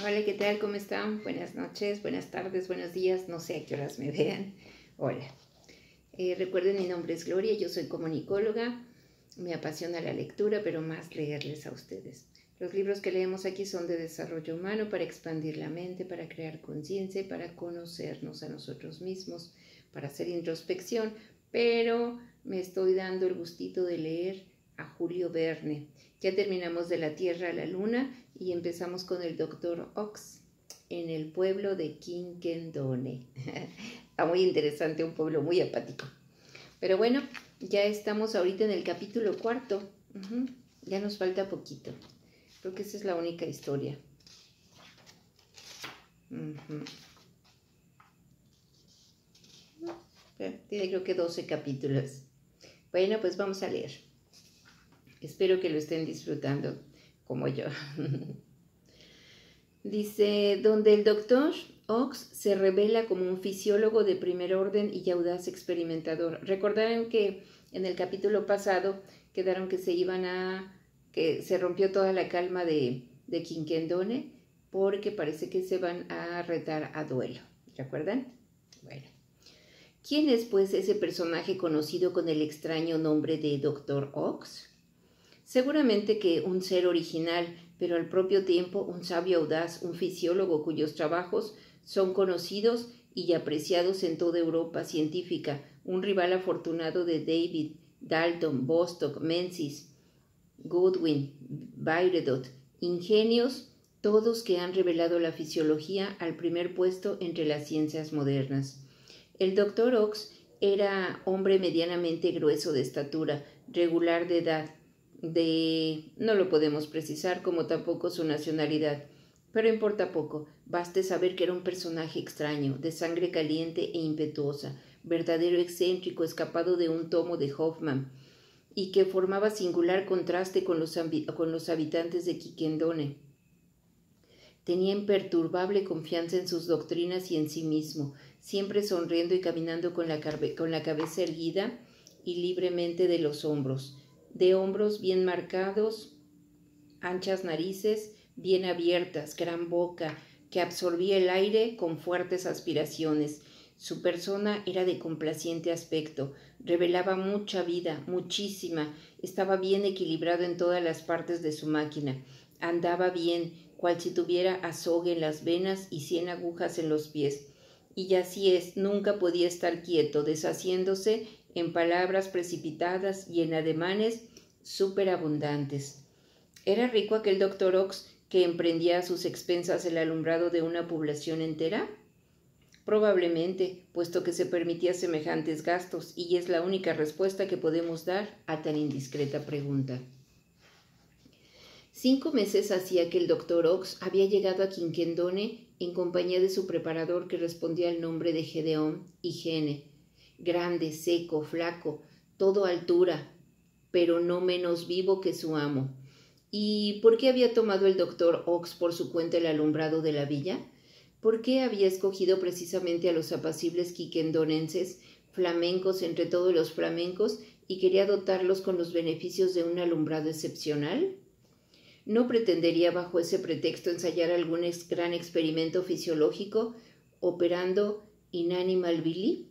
Hola, ¿qué tal? ¿Cómo están? Buenas noches, buenas tardes, buenos días. No sé a qué horas me vean. Hola. Recuerden, mi nombre es Gloria, yo soy comunicóloga. Me apasiona la lectura, pero más leerles a ustedes. Los libros que leemos aquí son de desarrollo humano para expandir la mente, para crear conciencia y para conocernos a nosotros mismos, para hacer introspección. Pero me estoy dando el gustito de leer a Julio Verne. Ya terminamos de la Tierra a la Luna y empezamos con el Dr. Ox en el pueblo de Quinkendone. Está muy interesante, un pueblo muy apático. Pero bueno, ya estamos ahorita en el capítulo 4. Ya nos falta poquito. Creo que esa es la única historia. Tiene creo que 12 capítulos. Bueno, pues vamos a leer. Espero que lo estén disfrutando como yo. Dice, donde el doctor Ox se revela como un fisiólogo de primer orden y audaz experimentador. Recordarán que en el capítulo pasado quedaron que que se rompió toda la calma de Quinkendone porque parece que se van a retar a duelo. ¿Recuerdan? Bueno. ¿Quién es pues ese personaje conocido con el extraño nombre de Dr. Ox? Seguramente que un ser original, pero al propio tiempo un sabio audaz, un fisiólogo cuyos trabajos son conocidos y apreciados en toda Europa científica, un rival afortunado de David, Dalton, Bostock, Menzies, Godwin, Bayreuth, ingenios, todos que han revelado la fisiología al primer puesto entre las ciencias modernas. El Dr. Ox era hombre medianamente grueso de estatura, regular de edad, no lo podemos precisar, como tampoco su nacionalidad, pero importa poco, baste saber que era un personaje extraño, de sangre caliente e impetuosa, verdadero excéntrico escapado de un tomo de Hoffman, y que formaba singular contraste con los habitantes de Quinkendone. Tenía imperturbable confianza en sus doctrinas y en sí mismo, siempre sonriendo y caminando con la cabeza erguida y libremente de los hombros. De hombros bien marcados, anchas narices, bien abiertas, gran boca, que absorbía el aire con fuertes aspiraciones. Su persona era de complaciente aspecto, revelaba mucha vida, muchísima, estaba bien equilibrado en todas las partes de su máquina, andaba bien, cual si tuviera azogue en las venas y 100 agujas en los pies. Y así es, nunca podía estar quieto, deshaciéndose en palabras precipitadas y en ademanes superabundantes. ¿Era rico aquel Dr. Ox que emprendía a sus expensas el alumbrado de una población entera? Probablemente, puesto que se permitía semejantes gastos, y es la única respuesta que podemos dar a tan indiscreta pregunta. 5 meses hacía que el Dr. Ox había llegado a Quinkendone en compañía de su preparador que respondía al nombre de Gedeón Higiene. Grande, seco, flaco, todo altura, pero no menos vivo que su amo. ¿Y por qué había tomado el Dr. Ox por su cuenta el alumbrado de la villa? ¿Por qué había escogido precisamente a los apacibles quinkendonenses, flamencos entre todos los flamencos, y quería dotarlos con los beneficios de un alumbrado excepcional? ¿No pretendería bajo ese pretexto ensayar algún gran experimento fisiológico operando in animal vili?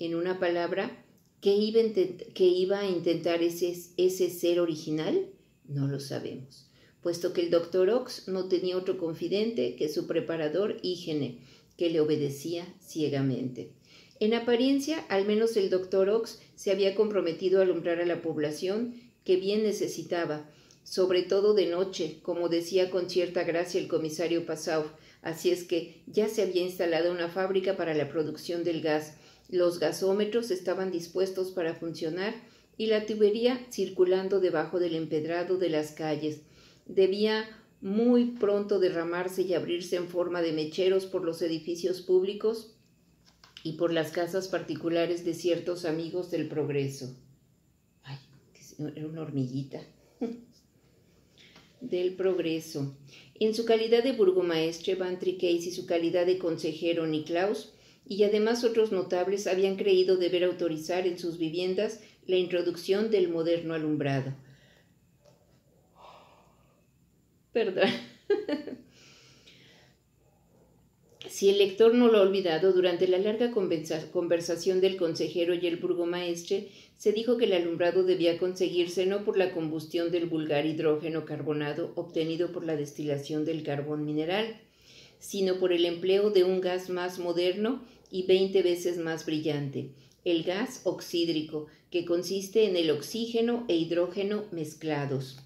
En una palabra, ¿qué iba a intentar ese ser original? No lo sabemos, puesto que el Dr. Ox no tenía otro confidente que su preparador Higiene, que le obedecía ciegamente. En apariencia, al menos el Dr. Ox se había comprometido a alumbrar a la población que bien necesitaba, sobre todo de noche, como decía con cierta gracia el comisario Passauf. Así es que ya se había instalado una fábrica para la producción del gas. Los gasómetros estaban dispuestos para funcionar y la tubería circulando debajo del empedrado de las calles. Debía muy pronto derramarse y abrirse en forma de mecheros por los edificios públicos y por las casas particulares de ciertos amigos del progreso. Ay, era una hormiguita. Del progreso. En su calidad de burgomaestre, Van Tricace, y su calidad de consejero, Niklaus, y además otros notables habían creído deber autorizar en sus viviendas la introducción del moderno alumbrado. Perdón. Si el lector no lo ha olvidado, durante la larga conversación del consejero y el burgomaestre, se dijo que el alumbrado debía conseguirse no por la combustión del vulgar hidrógeno carbonado obtenido por la destilación del carbón mineral, sino por el empleo de un gas más moderno y 20 veces más brillante, el gas oxídrico, que consiste en el oxígeno e hidrógeno mezclados.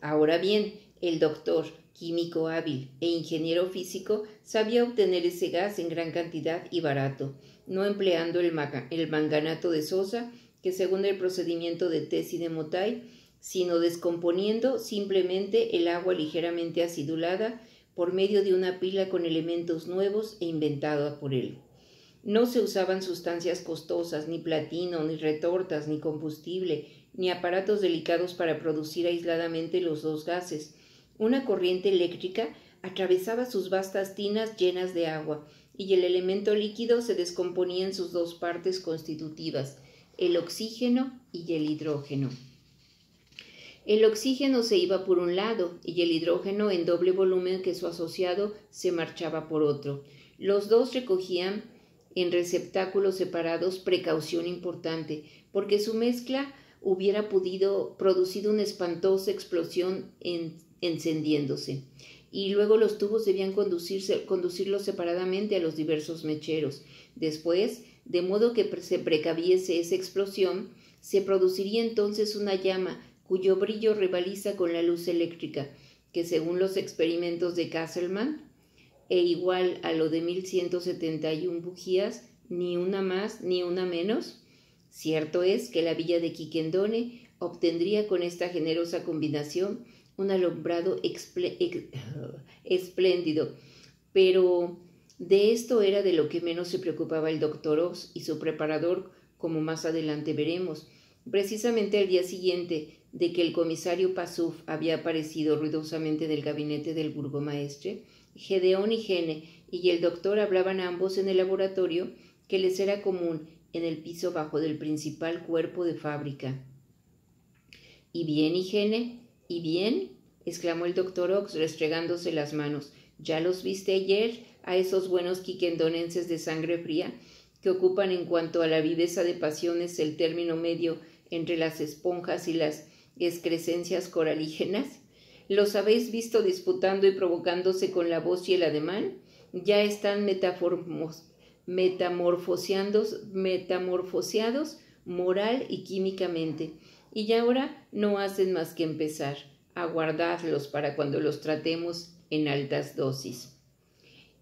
Ahora bien, el doctor, químico hábil e ingeniero físico, sabía obtener ese gas en gran cantidad y barato, no empleando el manganato de sosa, que según el procedimiento de Tesi de Motay, sino descomponiendo simplemente el agua ligeramente acidulada por medio de una pila con elementos nuevos e inventada por él. No se usaban sustancias costosas, ni platino, ni retortas, ni combustible, ni aparatos delicados para producir aisladamente los dos gases. Una corriente eléctrica atravesaba sus vastas tinas llenas de agua, y el elemento líquido se descomponía en sus dos partes constitutivas, el oxígeno y el hidrógeno. El oxígeno se iba por un lado y el hidrógeno en doble volumen que su asociado se marchaba por otro. Los dos recogían en receptáculos separados, precaución importante, porque su mezcla hubiera producido una espantosa explosión encendiéndose. Y luego los tubos debían conducirlos separadamente a los diversos mecheros. Después, de modo que se precaviese esa explosión, se produciría entonces una llama cuyo brillo rivaliza con la luz eléctrica, que según los experimentos de Casselman, e igual a lo de 1171 bujías, ni una más ni una menos. Cierto es que la villa de Quiquendone obtendría con esta generosa combinación un alumbrado espléndido, pero de esto era de lo que menos se preocupaba el doctor Ox y su preparador, como más adelante veremos. Precisamente al día siguiente de que el comisario Pasuf había aparecido ruidosamente del gabinete del burgomaestre, Gedeón y Gene y el doctor hablaban ambos en el laboratorio que les era común en el piso bajo del principal cuerpo de fábrica. ¿Y bien, Higiene? ¿Y bien? Exclamó el doctor Ox, restregándose las manos. ¿Ya los viste ayer a esos buenos quiquendonenses de sangre fría que ocupan en cuanto a la viveza de pasiones el término medio entre las esponjas y las excrescencias coralígenas? ¿Los habéis visto disputando y provocándose con la voz y el ademán? Ya están metamorfoseados moral y químicamente, y ya ahora no hacen más que empezar. Aguardadlos para cuando los tratemos en altas dosis.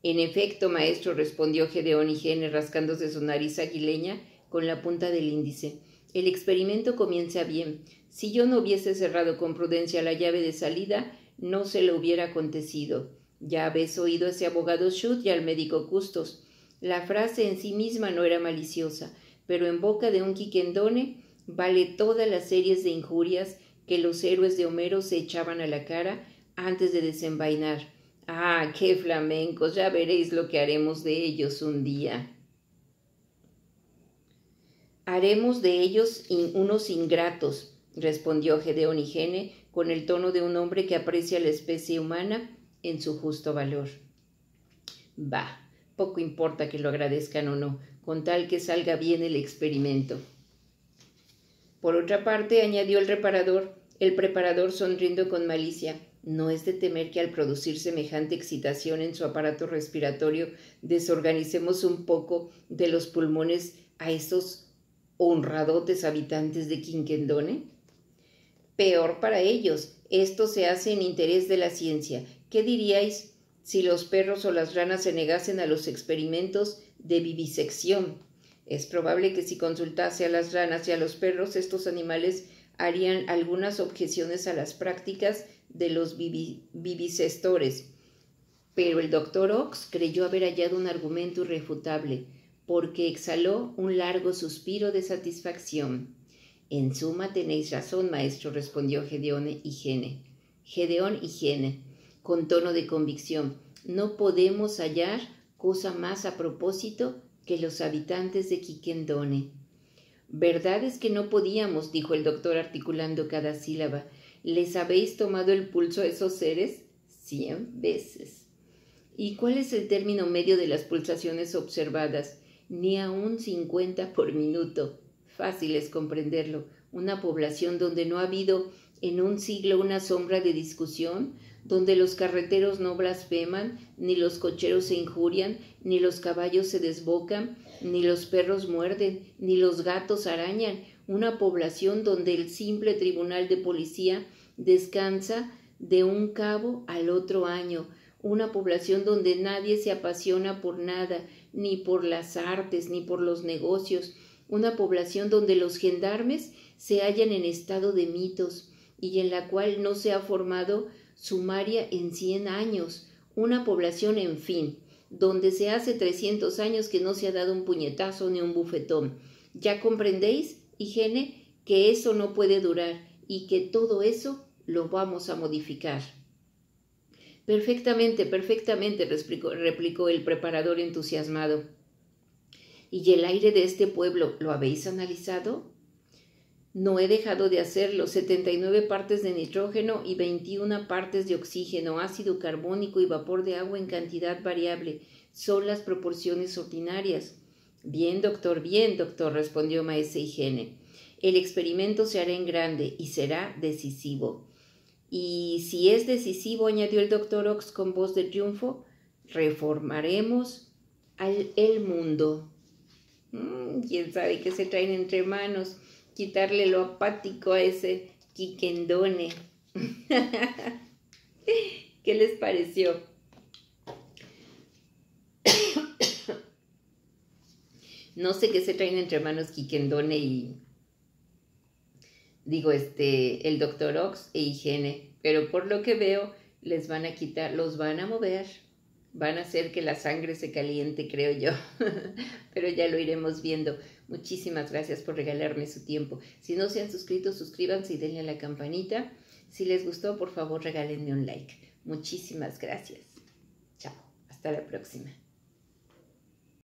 En efecto, maestro, respondió Gedeón Higiene rascándose su nariz aguileña con la punta del índice. El experimento comienza bien. Si yo no hubiese cerrado con prudencia la llave de salida, no se le hubiera acontecido. Ya habéis oído a ese abogado Schut y al médico Custos. La frase en sí misma no era maliciosa, pero en boca de un quiquendone vale todas las series de injurias que los héroes de Homero se echaban a la cara antes de desenvainar. ¡Ah, qué flamencos! Ya veréis lo que haremos de ellos un día. Haremos de ellos unos ingratos, respondió Gedeón Higiene con el tono de un hombre que aprecia a la especie humana en su justo valor. Bah, poco importa que lo agradezcan o no, con tal que salga bien el experimento. Por otra parte, añadió el preparador sonriendo con malicia, no es de temer que al producir semejante excitación en su aparato respiratorio desorganicemos un poco de los pulmones a esos honradotes habitantes de Quiquendone. Peor para ellos, esto se hace en interés de la ciencia. ¿Qué diríais si los perros o las ranas se negasen a los experimentos de vivisección? Es probable que si consultase a las ranas y a los perros, estos animales harían algunas objeciones a las prácticas de los vivisectores. Pero el doctor Ox creyó haber hallado un argumento irrefutable, porque exhaló un largo suspiro de satisfacción. En suma tenéis razón, maestro, respondió Gedeón Higiene, con tono de convicción. No podemos hallar cosa más a propósito que los habitantes de Quiquendone. Verdad es que no podíamos, dijo el doctor articulando cada sílaba. ¿Les habéis tomado el pulso a esos seres? 100 veces. ¿Y cuál es el término medio de las pulsaciones observadas? Ni aún 50 por minuto. Fácil es comprenderlo. Una población donde no ha habido en un siglo una sombra de discusión, donde los carreteros no blasfeman, ni los cocheros se injurian, ni los caballos se desbocan, ni los perros muerden, ni los gatos arañan. Una población donde el simple tribunal de policía descansa de un cabo al otro año. Una población donde nadie se apasiona por nada, ni por las artes, ni por los negocios. Una población donde los gendarmes se hallan en estado de mitos y en la cual no se ha formado sumaria en 100 años. Una población, en fin, donde se hace 300 años que no se ha dado un puñetazo ni un bufetón. ¿Ya comprendéis, Higiene, que eso no puede durar y que todo eso lo vamos a modificar? Perfectamente, perfectamente, replicó el preparador entusiasmado. ¿Y el aire de este pueblo lo habéis analizado? No he dejado de hacerlo. 79 partes de nitrógeno y 21 partes de oxígeno, ácido carbónico y vapor de agua en cantidad variable. Son las proporciones ordinarias. Bien, doctor, respondió maese Higiene. El experimento se hará en grande y será decisivo. Y si es decisivo, añadió el doctor Ox con voz de triunfo, reformaremos el mundo. ¿Quién sabe qué se traen entre manos? Quitarle lo apático a ese quiquendone. ¿Qué les pareció? No sé qué se traen entre manos Quiquendone y... el doctor Ox e Higiene, pero por lo que veo les van a quitar, los van a mover, van a hacer que la sangre se caliente, creo yo, pero ya lo iremos viendo. Muchísimas gracias por regalarme su tiempo. Si no se han suscrito, suscríbanse y denle a la campanita. Si les gustó, por favor, regálenme un like. Muchísimas gracias. Chao, hasta la próxima.